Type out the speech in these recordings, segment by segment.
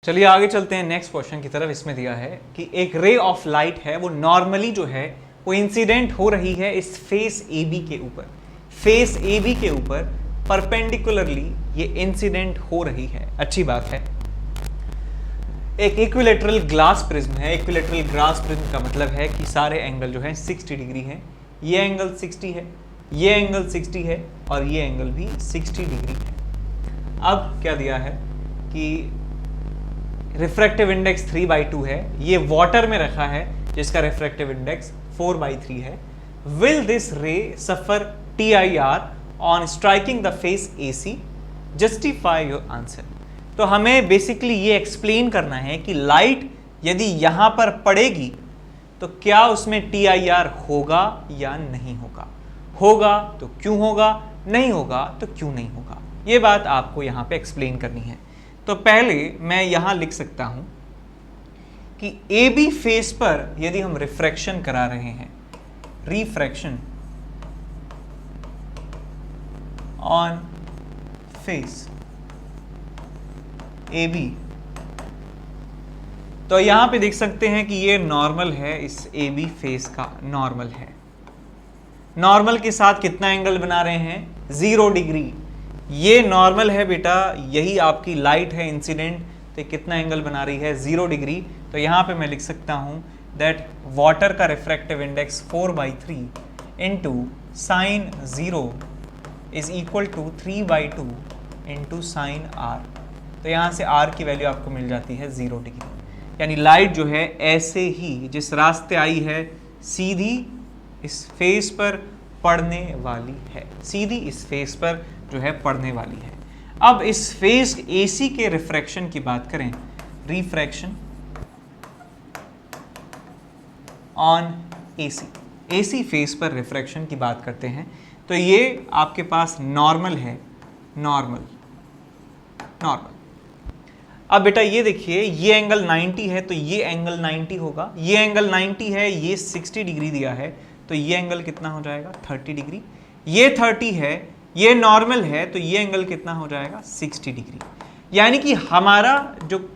चलिए आगे चलते हैं नेक्स्ट क्वेश्चन की तरफ। इसमें दिया है कि एक रे ऑफ लाइट है, वो नॉर्मली जो है वो इंसिडेंट हो रही है इस फेस ए बी के ऊपर। फेस ए बी के ऊपर परपेंडिकुलरली ये इंसिडेंट हो रही है, अच्छी बात है। एक इक्विलेटरल ग्लास प्रिज्म है। इक्विलेटरल ग्लास प्रिज्म का मतलब है कि सारे एंगल जो है 60 डिग्री है। ये एंगल 60 है, ये एंगल 60 है और ये एंगल भी 60 डिग्री है। अब क्या दिया है कि रिफ्रैक्टिव इंडेक्स 3/2 है, ये वाटर में रखा है जिसका रिफ्रैक्टिव इंडेक्स 4/3 है। विल दिस रे सफर TIR on striking the face AC? Justify your answer. तो हमें बेसिकली ये एक्सप्लेन करना है कि लाइट यदि यहां पर पड़ेगी तो क्या उसमें TIR होगा या नहीं होगा। होगा तो क्यों होगा, नहीं होगा तो क्यों नहीं होगा, ये बात आपको यहां पे एक्सप्लेन करनी है। तो पहले मैं यहां लिख सकता हूं कि AB फेस पर यदि हम रिफ्रैक्शन करा रहे हैं, रिफ्रैक्शन ऑन फेस AB, तो यहां पे देख सकते हैं कि ये नॉर्मल है, इस AB फेस का नॉर्मल है। नॉर्मल के साथ कितना एंगल बना रहे हैं, 0 डिग्री। ये नॉर्मल है बेटा, यही आपकी लाइट है इंसिडेंट, तो कितना एंगल बना रही है, 0 डिग्री। तो यहां पे मैं लिख सकता हूं दैट वाटर का refractive index 4/3 into sine 0 is equal to 3/2 into sine R। तो यहाँ से R की वैल्यू आपको मिल जाती है 0 डिग्री। यानी लाइट जो है ऐसे ही जिस रास्ते आई है सीधी इस फेस पर पड़ने वाली है, सीधी इस फेस पर जो है पड़ने वाली है। अब इस फेस AC के रिफ्रैक्शन की बात करें, रिफ्रैक्शन ऑन AC फेस पर रिफ्रैक्शन की बात करते हैं, तो ये आपके पास नॉर्मल है, नॉर्मल। अब बेटा ये देखिए, ये एंगल 90 है तो ये एंगल 90 होगा, ये एंगल 90 है, ये 60 डिग्री दिया है, तो ये एंगल कितना हो जाएगा, 30 डिग्री। ये 30 है, ये नॉर्मल है, तो ये एंगल कितना हो जाएगा, 60 डिग्री। यानी कि हमारा जो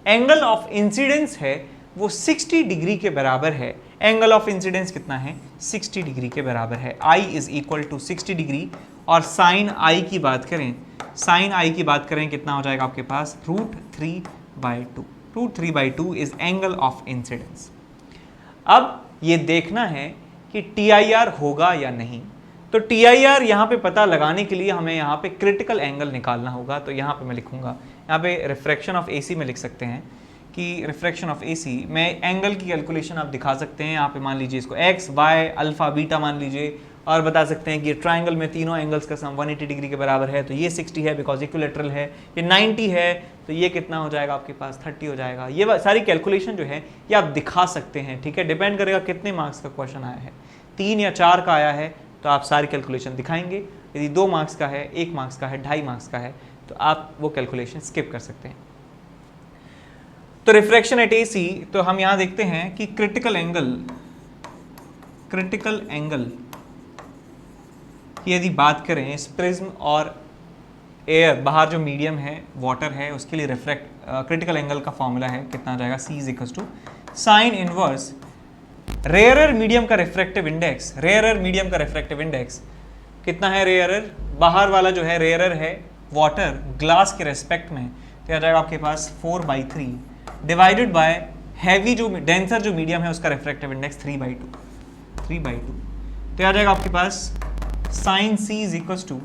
एंगल ऑफ इंसिडेंस है वो 60 डिग्री के बराबर है। एंगल ऑफ इंसिडेंस कितना है, 60 डिग्री के बराबर है। I is equal to 60 degree. और साइन I की बात करें, साइन I की बात करें कितना हो जाएगा आपके पास, √3/2। √3/2 इज एंगल ऑफ इंसिडेंस। अब ये देखना है कि TIR होगा या नहीं। तो TIR यहाँ पे पता लगाने के लिए हमें यहाँ पे क्रिटिकल एंगल निकालना होगा। तो यहाँ पे मैं लिखूंगा, यहाँ पे रिफ्रैक्शन ऑफ AC में लिख सकते हैं कि रिफ्रैक्शन ऑफ AC में एंगल की कैलकुलेशन आप दिखा सकते हैं। यहाँ पे मान लीजिए इसको x, y, अल्फा, बीटा मान लीजिए, और बता सकते हैं कि ट्रायंगल में तीनों एंगल्स का सम 180 डिग्री के बराबर है। तो ये 60 है बिकॉज इक्विलेटरल है, ये 90 है तो ये कितना हो जाएगा आपके पास, 30 हो जाएगा। ये सारी कैलकुलेशन जो है ये आप दिखा सकते हैं, ठीक है। डिपेंड करेगा कितने मार्क्स का क्वेश्चन आया है, 3 या 4 का आया है तो आप सारी कैलकुलेशन दिखाएंगे। यदि 2 मार्क्स का है, 1 मार्क्स का है, 2.5 मार्क्स का है, तो आप वो कैलकुलेशन स्किप कर सकते हैं। तो रिफ्रैक्शन एट AC, तो हम यहां देखते हैं कि क्रिटिकल एंगल की यदि बात करें इस प्रिज्म और एयर, बाहर जो मीडियम है वाटर है, उसके लिए क्रिटिकल एंगल का फॉर्मूला है, कितना आ जाएगा, C is equal to sine inverse rarer medium का रिफ्रैक्टिव इंडेक्स। रेयरर मीडियम का रिफ्रैक्टिव इंडेक्स कितना है, रेयरर, बाहर वाला जो है रेयरर है वाटर, ग्लास के रेस्पेक्ट में, तो आ जाएगा आपके पास 4/3 डिवाइडेड बाय हैवी जो डेंसर जो मीडियम है उसका रिफ्रैक्टिव इंडेक्स 3/2। तो आ जाएगा आपके पास sine C is equal to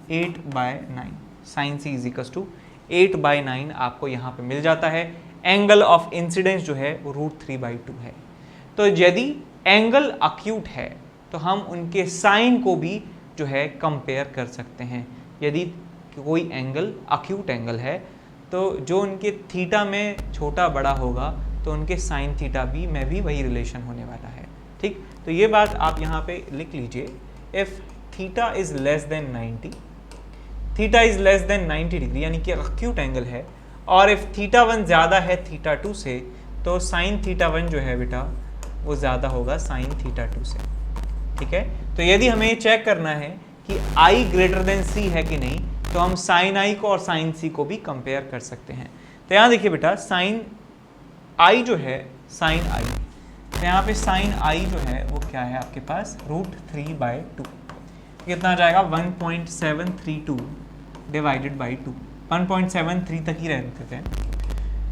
8/9। Sine C is equal to 8/9 आपको यहाँ पे मिल जाता है। एंगल ऑफ इंसिडेंस जो है वो √3/2 है। तो यदि एंगल अक्यूट है तो हम उनके साइन को भी जो है कंपेयर कर सकते हैं। यदि कोई एंगल अक्यूट एंगल है तो जो उनके थीटा में छोटा बड़ा होगा तो उनके साइन थीटा भी में भी वही रिलेशन होने वाला है, ठीक। तो ये बात आप यहाँ पे लिख लीजिए, if theta is less then 90, theta is less then 90 degree यानी कि अक्यूट एंगल है, और इफ थीटा 1 ज़्यादा है थीटा 2 से, तो साइन थीटा 1 जो है बेटा वो ज़्यादा होगा साइन थीटा 2 से, ठीक है। तो यदि हमें चेक करना है कि I ग्रेटर देन C है कि नहीं, तो तो हम साइन आई को और साइन सी को भी कंपेयर कर सकते हैं। तो यहाँ देखिए बेटा, साइन आई जो है, साइन आई, तो यहाँ पे साइन आई जो है वो क्या है आपके पास, √3/2। कितना आ जाएगा, 1.732 डिवाइडेड बाई 2, 1.73 तक ही रहते थे,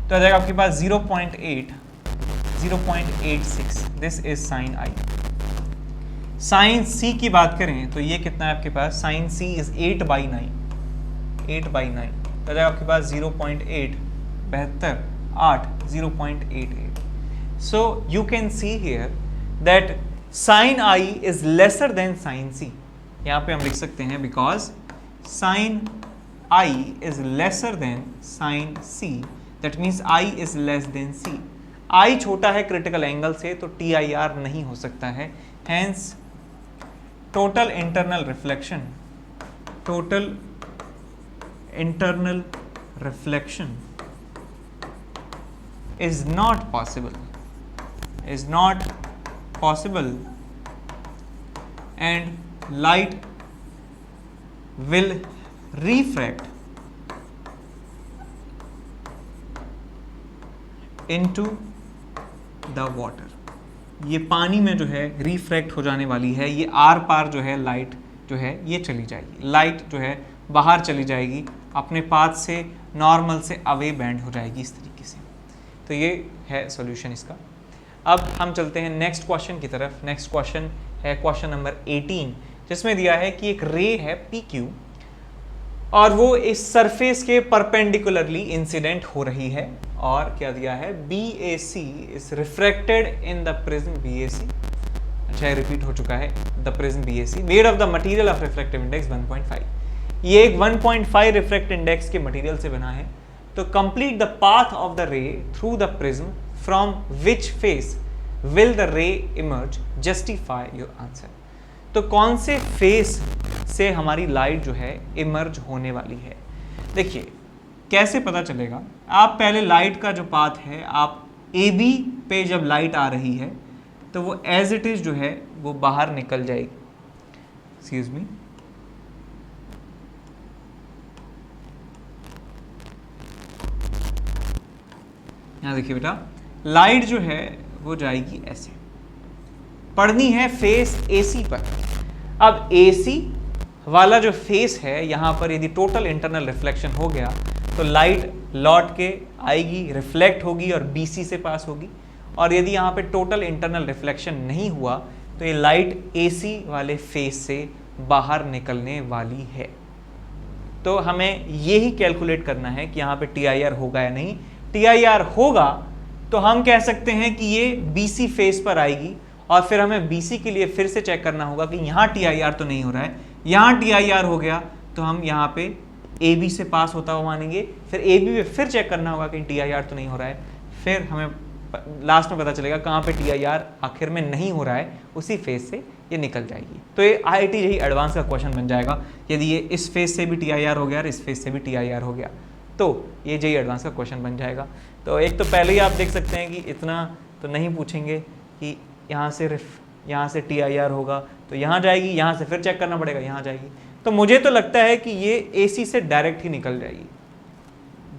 तो आ जाएगा आपके पास 0.86। This is sine i. Sine c की बात करें तो ये कितना है आपके पास, साइन सी इज 8/9, 8/9, तो आ जाएगा आपके पास 0.8, 0.88। So you can see here that sin I is lesser than sin C. यहाँ पे हम लिख सकते हैं because sin I is lesser than sin C. That means I is less than C. I छोटा है क्रिटिकल एंगल से, तो TIR नहीं हो सकता है। Hence total internal reflection is not possible, and light will refract into the water। ये पानी में जो है रिफ्रैक्ट हो जाने वाली है, ये आर पार जो है लाइट जो है ये चली जाएगी, लाइट जो है बाहर चली जाएगी, अपने पाथ से नॉर्मल से अवे बैंड हो जाएगी इस तरीके से। तो ये है सॉल्यूशन इसका। अब हम चलते हैं नेक्स्ट क्वेश्चन की तरफ। नेक्स्ट क्वेश्चन है क्वेश्चन नंबर 18, जिसमें दिया है कि एक रे है PQ और वो इस सरफेस के परपेंडिकुलरली इंसिडेंट हो रही है, और क्या दिया है, BAC is refracted in the prism BAC। अच्छा, रिपीट हो चुका है, the prism BAC, weight of the material of refractive index 1.5। ये एक 1.5 रिफ्रैक्ट इंडेक्स के मटेरियल से बना है। तो complete the path of the रे through the prism, from which face will the रे इमर्ज, जस्टिफाई योर आंसर। तो कौन से फेस से हमारी लाइट जो है इमर्ज होने वाली है। देखिए कैसे पता चलेगा, आप पहले लाइट का जो पाथ है, आप AB पे जब लाइट आ रही है तो वो एज इट इज जो है वो बाहर निकल जाएगी। एक्सक्यूज मी, यहाँ देखिए बेटा, लाइट जो है वो जाएगी ऐसे, पड़नी है फेस AC पर। अब AC वाला जो फेस है, यहाँ पर यदि टोटल इंटरनल रिफ्लेक्शन हो गया तो लाइट लौट के आएगी, रिफ्लेक्ट होगी और BC से पास होगी। और यदि यहाँ पे टोटल इंटरनल रिफ्लेक्शन नहीं हुआ तो ये लाइट AC वाले फेस से बाहर निकलने वाली है। तो हमें यही कैलकुलेट करना है कि यहाँ पे TIR होगा या नहीं। TIR होगा तो हम कह सकते हैं कि ये BC फेस पर आएगी, और फिर हमें BC के लिए फिर से चेक करना होगा कि यहाँ TIR तो नहीं हो रहा है। यहाँ TIR हो गया तो हम यहाँ पे AB से पास होता हुआ मानेंगे, फिर AB पे फिर चेक करना होगा कि TIR तो नहीं हो रहा है, फिर हमें लास्ट में पता चलेगा कहाँ पे TIR आखिर में नहीं हो रहा है, उसी फेस से ये निकल जाएगी। तो ये IIT JEE एडवांस का क्वेश्चन बन जाएगा। यदि ये इस फेस से भी TIR हो गया और इस फेस से भी TIR हो गया तो ये JEE एडवांस का क्वेश्चन बन जाएगा। तो एक तो पहले ही आप देख सकते हैं कि इतना तो नहीं पूछेंगे कि यहाँ से TIR होगा तो यहाँ जाएगी, यहाँ से फिर चेक करना पड़ेगा, यहाँ जाएगी। तो मुझे तो लगता है कि ये AC से डायरेक्ट ही निकल जाएगी,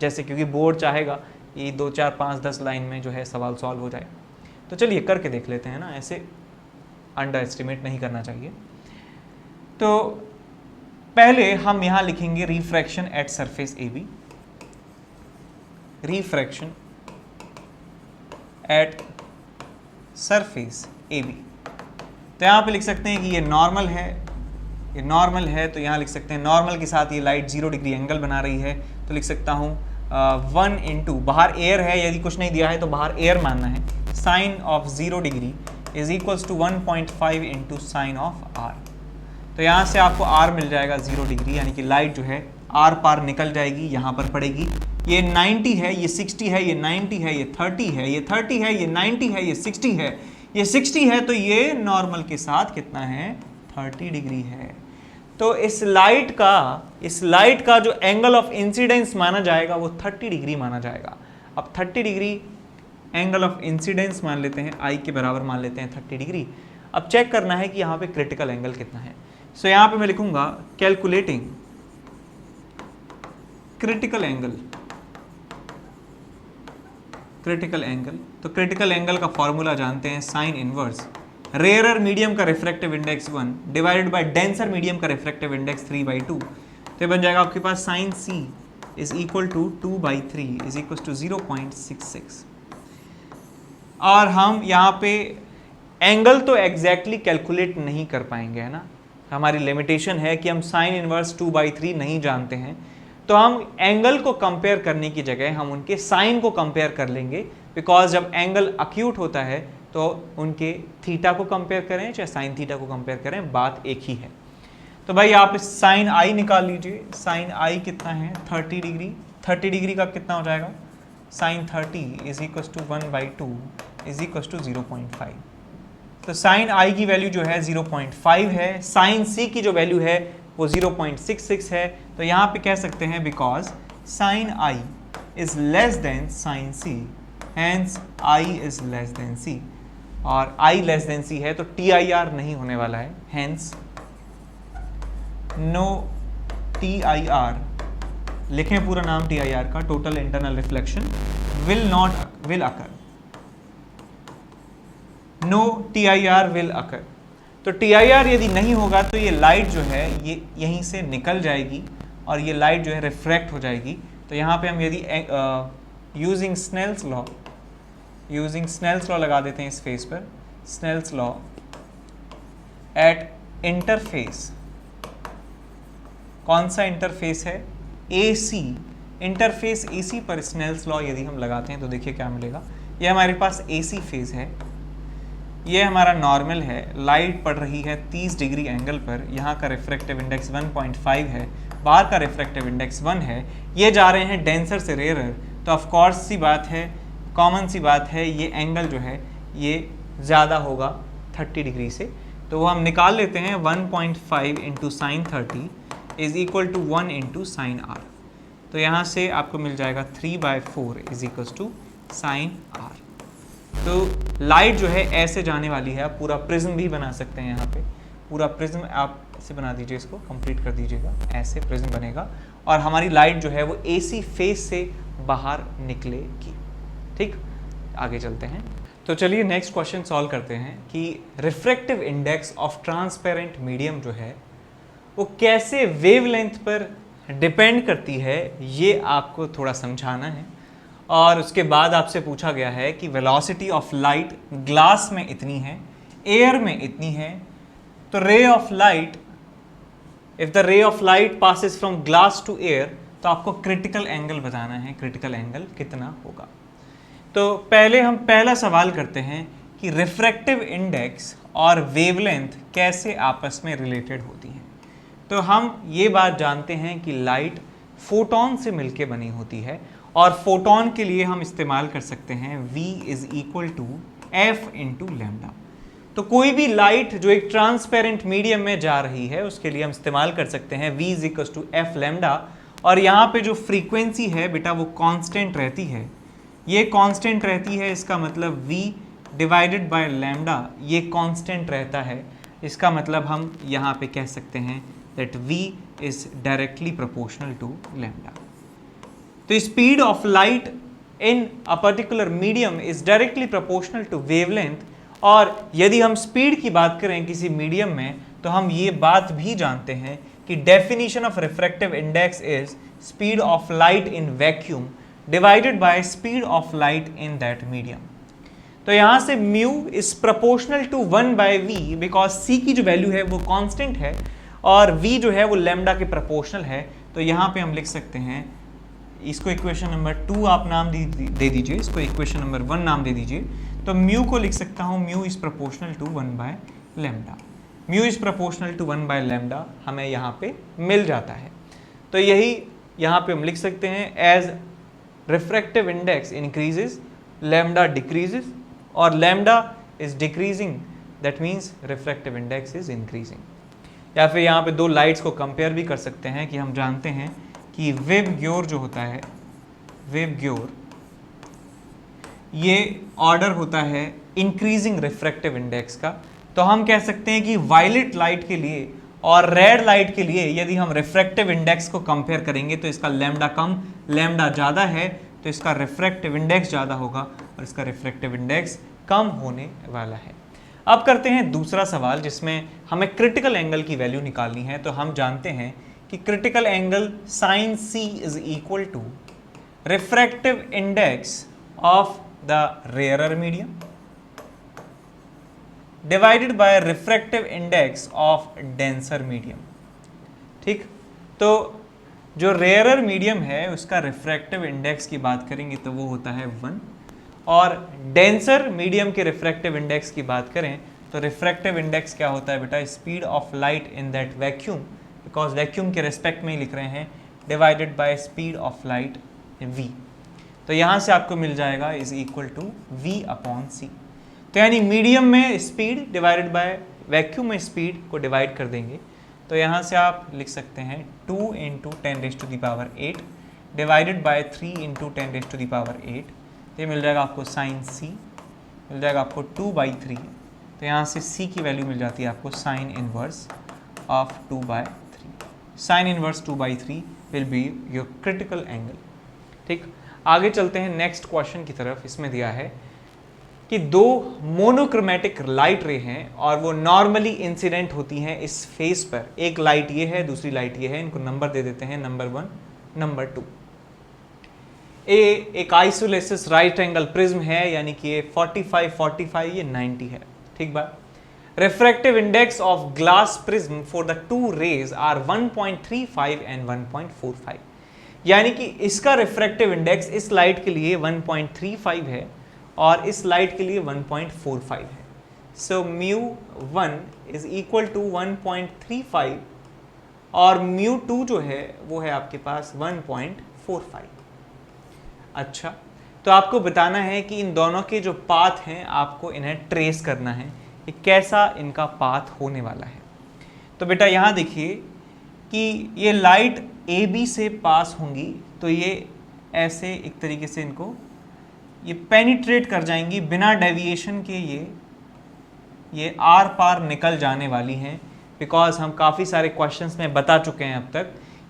जैसे क्योंकि बोर्ड चाहेगा कि 2, 4, 5, 10 लाइन में जो है सवाल सॉल्व हो जाए। तो चलिए करके देख लेते हैं ना, ऐसे अंडर एस्टिमेट नहीं करना चाहिए। तो पहले हम यहाँ लिखेंगे refraction at surface AB, refraction at surface AB। तो यहाँ पे लिख सकते हैं कि ये नॉर्मल है, ये नॉर्मल है, तो यहाँ लिख सकते हैं नॉर्मल के साथ ये लाइट 0 डिग्री एंगल बना रही है, तो लिख सकता हूँ 1 इंटू, बाहर एयर है, यदि कुछ नहीं दिया है तो बाहर एयर मानना है, sine of 0 degree is equals to 1.5 into sine of R। तो यहाँ से आपको R मिल जाएगा 0 डिग्री, यानी कि लाइट जो है R पार निकल जाएगी, यहाँ पर पड़ेगी। ये 90 है, ये 60 है, ये 90 है, ये 30 है, ये 30 है, ये 90 है, ये 60 है, ये 60 है, तो ये नॉर्मल के साथ कितना है, 30 डिग्री है। तो इस लाइट का जो एंगल ऑफ इंसिडेंस माना जाएगा वो 30 डिग्री माना जाएगा। अब 30 डिग्री एंगल ऑफ इंसिडेंस मान लेते हैं, I के बराबर मान लेते हैं 30 डिग्री। अब चेक करना है कि यहाँ पे क्रिटिकल एंगल कितना है। सो यहाँ पे मैं लिखूंगा calculating critical angle, critical angle, तो क्रिटिकल एंगल का फॉर्मूला जानते हैं, साइन इनवर्स रेयरर मीडियम का refractive index 1 divided by denser medium का रिफ्रैक्टिव इंडेक्स 3/2, तो ये बन जाएगा आपके पास sine C is equal to 2/3 is equal to 0.66। और हम यहाँ पे एंगल तो एग्जैक्टली कैलकुलेट नहीं कर पाएंगे, है ना, हमारी लिमिटेशन है कि हम साइन इनवर्स 2/3 नहीं जानते हैं, तो हम एंगल को कंपेयर करने की जगह हम उनके साइन को कंपेयर कर लेंगे, बिकॉज जब एंगल अक्यूट होता है तो उनके थीटा को कंपेयर करें चाहे साइन थीटा को कंपेयर करें, बात एक ही है। तो भाई आप साइन आई निकाल लीजिए, साइन आई कितना है 30 डिग्री, 30 डिग्री का कितना हो जाएगा, sine 30 is equal to 1/2 is equal to 0.5। तो साइन आई की वैल्यू जो है 0.5 है, साइन सी की जो वैल्यू है वो 0.66 है, तो यहाँ पे कह सकते हैं because sine i is less than sine c, hence i is less than c, और आई लेस देन सी है तो टी आई आर नहीं होने वाला है, hence no T I R, लिखें पूरा नाम टी आई आर का, total internal reflection will occur, no T I R will occur. तो टी आई आर यदि नहीं होगा तो ये लाइट जो है ये यहीं से निकल जाएगी और ये लाइट जो है रिफ्रैक्ट हो जाएगी। तो यहाँ पे हम यदि यूजिंग स्नेल्स लॉ लगा देते हैं इस फेस पर, स्नेल्स लॉ एट इंटरफेस, कौन सा इंटरफेस है, AC, इंटरफेस AC पर स्नेल्स लॉ यदि हम लगाते हैं तो देखिए क्या मिलेगा, ये हमारे पास AC फेज है, ये हमारा नॉर्मल है, लाइट पड़ रही है 30 डिग्री एंगल पर, यहाँ का रिफ्रैक्टिव इंडेक्स 1.5 है, बाहर का रिफ्रैक्टिव इंडेक्स 1 है, ये जा रहे हैं डेंसर से रेयरर, तो ऑफ कोर्स सी बात है, कॉमन सी बात है, ये एंगल जो है ये ज़्यादा होगा 30 डिग्री से, तो वो हम निकाल लेते हैं 1.5 into sine 30 is equal to 1 into sine R, तो यहाँ से आपको मिल जाएगा 3/4 is equal to sine R. तो लाइट जो है ऐसे जाने वाली है, आप पूरा प्रिज्म भी बना सकते हैं, यहाँ पे पूरा प्रिज्म आप ऐसे बना दीजिए, इसको कंप्लीट कर दीजिएगा, ऐसे प्रिज्म बनेगा और हमारी लाइट जो है वो AC फेस से बाहर निकलेगी। ठीक, आगे चलते हैं। तो चलिए नेक्स्ट क्वेश्चन सॉल्व करते हैं कि refractive index of transparent medium जो है वो कैसे वेवलेंथ पर डिपेंड करती है, ये आपको थोड़ा समझाना है। और उसके बाद आपसे पूछा गया है कि वेलोसिटी ऑफ लाइट ग्लास में इतनी है, एयर में इतनी है, तो ray of light, if the ray of light passes from glass to air, तो आपको क्रिटिकल एंगल बताना है, क्रिटिकल एंगल कितना होगा। तो पहले हम पहला सवाल करते हैं कि रिफ्रैक्टिव इंडेक्स और वेवलेंथ कैसे आपस में रिलेटेड होती हैं। तो हम ये बात जानते हैं कि लाइट फोटॉन से मिलके बनी होती है और फोटॉन के लिए हम इस्तेमाल कर सकते हैं V is equal to F into lambda. तो कोई भी लाइट जो एक ट्रांसपेरेंट मीडियम में जा रही है उसके लिए हम इस्तेमाल कर सकते हैं V is equal to F lambda, और यहाँ पे जो फ्रीक्वेंसी है बेटा वो कांस्टेंट रहती है, ये कांस्टेंट रहती है, इसका मतलब V डिवाइडेड बाय लैम्डा ये कांस्टेंट रहता है, इसका मतलब हम यहाँ पे कह सकते हैं that V is directly proportional to lambda. तो speed of light in a particular medium is directly proportional to wavelength, और यदि हम स्पीड की बात करें किसी मीडियम में तो हम ये बात भी जानते हैं कि definition of refractive index is speed of light in vacuum divided by speed of light in that medium. तो यहाँ से mu is proportional to 1/v, because c की जो वैल्यू है वो कांस्टेंट है और v जो है वो लैम्डा के प्रोपोर्शनल है। तो यहाँ पे हम लिख सकते हैं, इसको इक्वेशन नंबर 2 आप नाम दे दीजिए, इसको इक्वेशन नंबर 1 नाम दे दीजिए। तो म्यू को लिख सकता हूँ, म्यू इज प्रोपोर्शनल टू 1/लैम्डा, म्यू इज प्रोपोर्शनल टू 1/लैम्डा हमें यहाँ पे मिल जाता है। तो यही यहाँ पे हम लिख सकते हैं, as refractive index increases lambda decreases और lambda is decreasing, that means refractive index is increasing. या फिर यहाँ पे दो लाइट्स को कंपेयर भी कर सकते हैं कि हम जानते हैं कि वेव ग्योर जो होता है, वेव ग्योर ये ऑर्डर होता है इंक्रीजिंग रिफ्रैक्टिव इंडेक्स का। तो हम कह सकते हैं कि वायलेट लाइट के लिए और रेड लाइट के लिए यदि हम रिफ्रैक्टिव इंडेक्स को कंपेयर करेंगे तो इसका लैम्डा कम, लैम्डा ज़्यादा है, तो इसका रिफ्रैक्टिव इंडेक्स ज़्यादा होगा और इसका रिफ्रैक्टिव इंडेक्स कम होने वाला है। अब करते हैं दूसरा सवाल जिसमें हमें क्रिटिकल एंगल की वैल्यू निकालनी है। तो हम जानते हैं कि critical angle sine C is equal to refractive index of the rarer medium divided by refractive index of denser medium. ठीक, तो जो रेयरर मीडियम है उसका रिफ्रैक्टिव इंडेक्स की बात करेंगे तो वो होता है 1, और डेंसर मीडियम के रिफ्रैक्टिव इंडेक्स की बात करें तो रिफ्रैक्टिव इंडेक्स क्या होता है बेटा, speed of light in that vacuum, because vacuum के रिस्पेक्ट में ही लिख रहे हैं, divided by speed of light v। तो यहाँ से आपको मिल जाएगा is equal to v upon c. तो यानी मीडियम में स्पीड डिवाइडेड बाय वैक्यूम में स्पीड को डिवाइड कर देंगे, तो यहाँ से आप लिख सकते हैं 2 इंटू 10⁸ डिवाइडेड बाय 3 इंटू 10⁸ ये मिल जाएगा आपको साइन सी, मिल जाएगा आपको 2/3। तो यहाँ से सी की वैल्यू मिल जाती है आपको sine inverse of 2/3। Sine inverse 2/3 will be your critical angle. ठीक, आगे चलते हैं नेक्स्ट क्वेश्चन की तरफ। इसमें दिया है कि दो मोनोक्रोमेटिक लाइट रे हैं और वो नॉर्मली इंसिडेंट होती हैं इस फेस पर। एक लाइट ये है, दूसरी लाइट ये है, इनको नंबर दे देते हैं नंबर 1, नंबर 2। ए एक आइसोलेसिस राइट एंगल प्रिज्म है, यानी कि ये 45, ये 90 है। ठीक बात। Refractive index of glass prism for the two rays are 1.35 and 1.45, यानी कि इसका रिफ्रैक्टिव इंडेक्स इस लाइट के लिए 1.35 है और इस लाइट के लिए 1.45 है। सो μ1 इज इक्वल टू 1.35 और μ2 जो है वो है आपके पास 1.45। अच्छा, तो आपको बताना है कि इन दोनों के जो पाथ हैं आपको इन्हें ट्रेस करना है कि कैसा इनका पाथ होने वाला है। तो बेटा यहाँ देखिए कि ये लाइट ए बी से पास होंगी तो ये ऐसे एक तरीके से इनको ये पेनिट्रेट कर जाएंगी बिना डेविएशन के, ये आर पार निकल जाने वाली हैं। बिकॉज हम काफ़ी सारे क्वेश्चंस में बता चुके हैं अब तक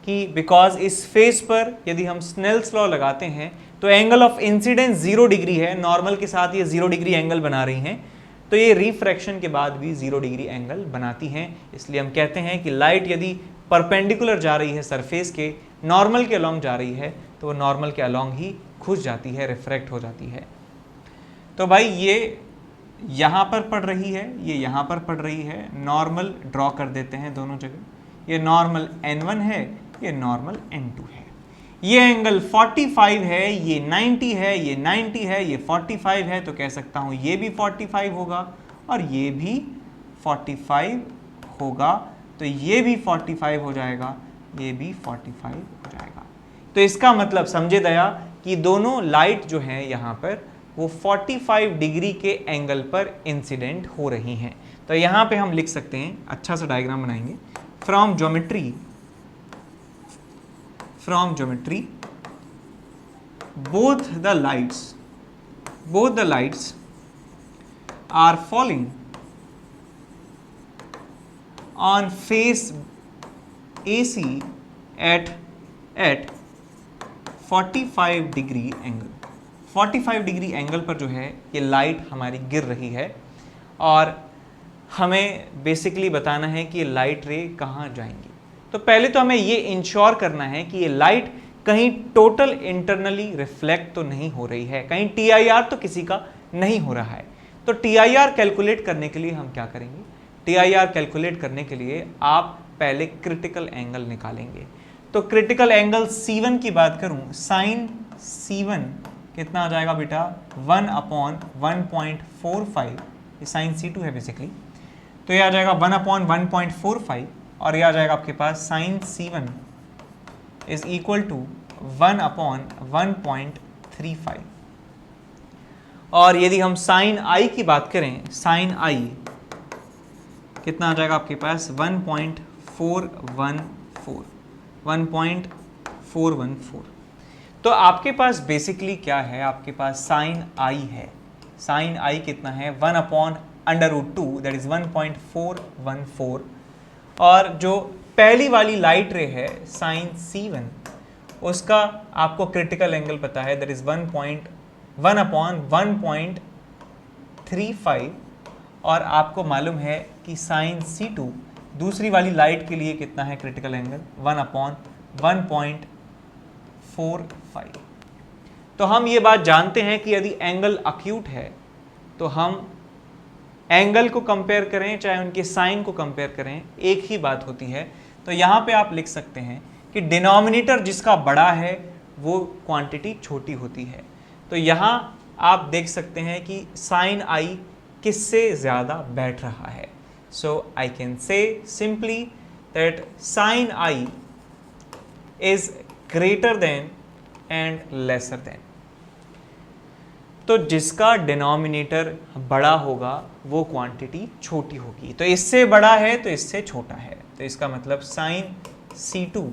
कि बिकॉज इस फेस पर यदि हम स्नेल्स लॉ लगाते हैं तो एंगल ऑफ इंसिडेंस 0 डिग्री है, नॉर्मल के साथ ये 0 डिग्री एंगल बना रही हैं, तो ये रिफ्रैक्शन के बाद भी 0 डिग्री एंगल बनाती हैं। इसलिए हम कहते हैं कि लाइट यदि परपेंडिकुलर जा रही है सरफेस के, नॉर्मल के अलॉन्ग जा रही है, तो वो नॉर्मल के अलॉन्ग ही घुस जाती है, रिफ्रैक्ट हो जाती है। तो भाई ये यहाँ पर पड़ रही है, ये यहाँ पर पड़ रही है, नॉर्मल ड्रॉ कर देते हैं दोनों जगह। ये नॉर्मल n1 है, ये नॉर्मल n2 है। ये एंगल 45 है, ये 90 है, ये 90 है, ये 45 है, तो कह सकता हूँ ये भी 45 होगा और ये भी 45 होगा, तो ये भी 45 हो जाएगा, ये भी 45 हो जाएगा। तो इसका मतलब समझे दया कि दोनों लाइट जो हैं यहाँ पर वो 45 डिग्री के एंगल पर इंसिडेंट हो रही हैं। तो यहाँ पे हम लिख सकते हैं, अच्छा सा डायग्राम बनाएंगे। From geometry both the lights are falling on face AC at 45 degree angle. 45 degree angle पर जो है ये लाइट हमारी गिर रही है और हमें बेसिकली बताना है कि ये लाइट रे कहाँ जाएंगी। तो पहले तो हमें ये इंश्योर करना है कि ये लाइट कहीं टोटल इंटरनली रिफ्लेक्ट तो नहीं हो रही है, कहीं TIR तो किसी का नहीं हो रहा है। तो TIR कैलकुलेट करने के लिए हम क्या करेंगे, TIR कैलकुलेट करने के लिए आप पहले क्रिटिकल एंगल निकालेंगे। तो क्रिटिकल एंगल C1 की बात करूं, साइन C1 कितना आ जाएगा बेटा, 1/1.45, ये साइन C2 है बेसिकली, तो ये आ जाएगा 1/1.45 और ये आ जाएगा आपके पास sine C1 is equal to 1/1.35। और यदि हम साइन I की बात करें, साइन I कितना आ जाएगा आपके पास 1.414। तो आपके पास बेसिकली क्या है, आपके पास साइन I है। साइन I कितना है, 1/√2 दैट इज 1.414 और जो पहली वाली लाइट रे है साइन C1, उसका आपको क्रिटिकल एंगल पता है, दैट इज 1/1.35, और आपको मालूम है कि साइन C2 दूसरी वाली लाइट के लिए कितना है क्रिटिकल एंगल, 1/1.45। तो हम ये बात जानते हैं कि यदि एंगल अक्यूट है तो हम एंगल को कंपेयर करें चाहे उनके साइन को कंपेयर करें, एक ही बात होती है। तो यहाँ पे आप लिख सकते हैं कि डिनोमिनेटर जिसका बड़ा है वो क्वांटिटी छोटी होती है। तो यहाँ आप देख सकते हैं कि साइन आई किससे ज़्यादा बैठ रहा है। So I can say simply that sine i is greater than and lesser than. तो जिसका डिनोमिनेटर बड़ा होगा वो क्वांटिटी छोटी होगी। तो इससे बड़ा है तो इससे छोटा है, तो इसका मतलब साइन C2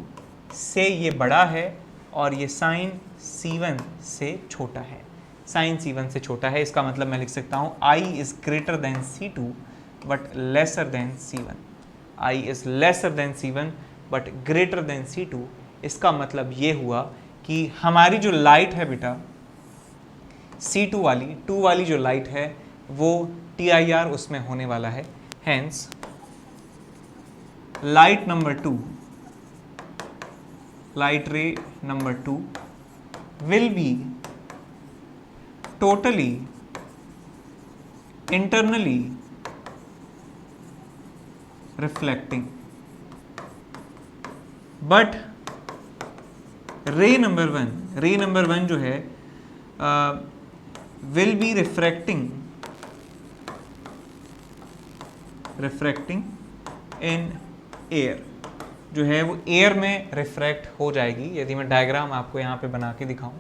से ये बड़ा है और ये साइन C1 से छोटा है। साइन C1 से छोटा है, इसका मतलब मैं लिख सकता हूँ I is greater then C2 but lesser than C1। I is lesser than C1 but greater than C2। इसका मतलब ये हुआ कि हमारी जो लाइट है बेटा C2 वाली, 2 वाली जो लाइट है वो TIR उसमें होने वाला है। हेंस लाइट नंबर 2, लाइट रे number 2 will be totally internally reflecting, but ray number 1 जो है will be refracting in air, जो है वो एयर में रिफ्रैक्ट हो जाएगी। यदि मैं डायग्राम आपको यहाँ पे बना के दिखाऊं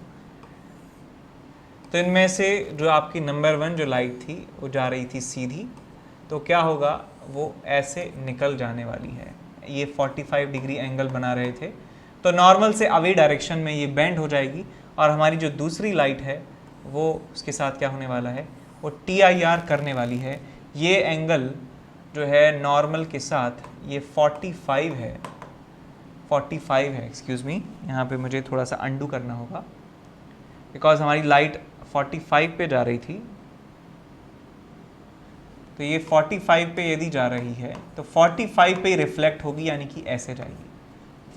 तो इनमें से जो आपकी नंबर 1 जो लाइट थी वो जा रही थी सीधी, तो क्या होगा वो ऐसे निकल जाने वाली है। ये 45 डिग्री एंगल बना रहे थे तो नॉर्मल से अवे डायरेक्शन में ये बेंड हो जाएगी, और हमारी जो दूसरी लाइट है वो उसके साथ क्या होने वाला है, वो TIR करने वाली है। ये एंगल जो है नॉर्मल के साथ ये 45 है, एक्सक्यूज़ मी, यहाँ पे मुझे थोड़ा सा अंडू करना होगा बिकॉज हमारी लाइट 45 पे जा रही थी। तो ये 45 पे यदि जा रही है तो 45 पे रिफ्लेक्ट होगी, यानी कि ऐसे जाएगी,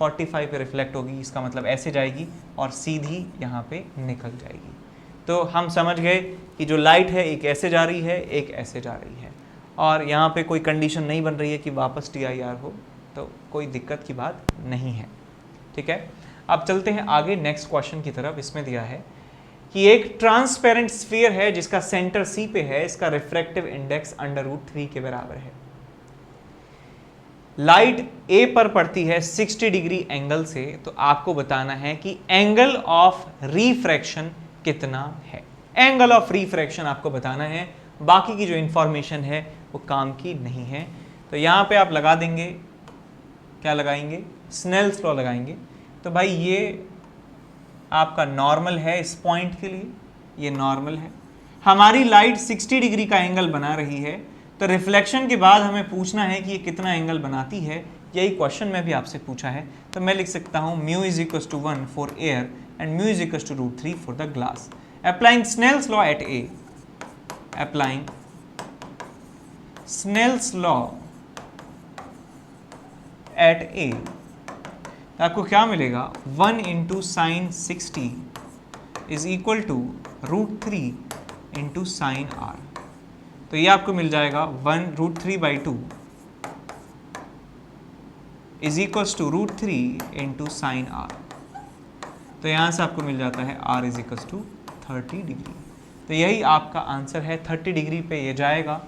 45 पे रिफ्लेक्ट होगी, इसका मतलब ऐसे जाएगी और सीधी यहाँ पे निकल जाएगी। तो हम समझ गए कि जो लाइट है एक ऐसे जा रही है एक ऐसे जा रही है, और यहाँ पे कोई कंडीशन नहीं बन रही है कि वापस TIR हो, तो कोई दिक्कत की बात नहीं है। ठीक है, अब चलते हैं आगे नेक्स्ट क्वेश्चन की तरफ। इसमें दिया है कि एक ट्रांसपेरेंट स्फीयर है जिसका सेंटर C पे है, इसका रिफ्रैक्टिव इंडेक्स √3 के बराबर है। लाइट A पर पड़ती है 60 डिग्री एंगल से, तो आपको बताना है कि एंगल ऑफ रिफ्रैक्शन कितना है। एंगल ऑफ रिफ्रैक्शन आपको बताना है, बाकी की जो इंफॉर्मेशन है वो काम की नहीं है। तो यहाँ पे आप लगा देंगे, क्या लगाएंगे, स्नेल्स लॉ लगाएंगे। तो भाई ये आपका नॉर्मल है, इस पॉइंट के लिए ये नॉर्मल है। हमारी लाइट 60 डिग्री का एंगल बना रही है, तो रिफ्लेक्शन के बाद हमें पूछना है कि ये कितना एंगल बनाती है। यही क्वेश्चन में भी आपसे पूछा है, तो मैं लिख सकता हूँ μ = 1 for air and μ = √3 for the glass. Applying Snell's law at A, applying Snell's law at A, आपको क्या मिलेगा, 1 × sin 60 is equal to √3 × sin R। तो ये आपको मिल जाएगा 1√3/2 is equal to √3 × sin R। तो यहाँ से आपको मिल जाता है R = 30 डिग्री। तो यही आपका आंसर है, 30 डिग्री पे ये जाएगा।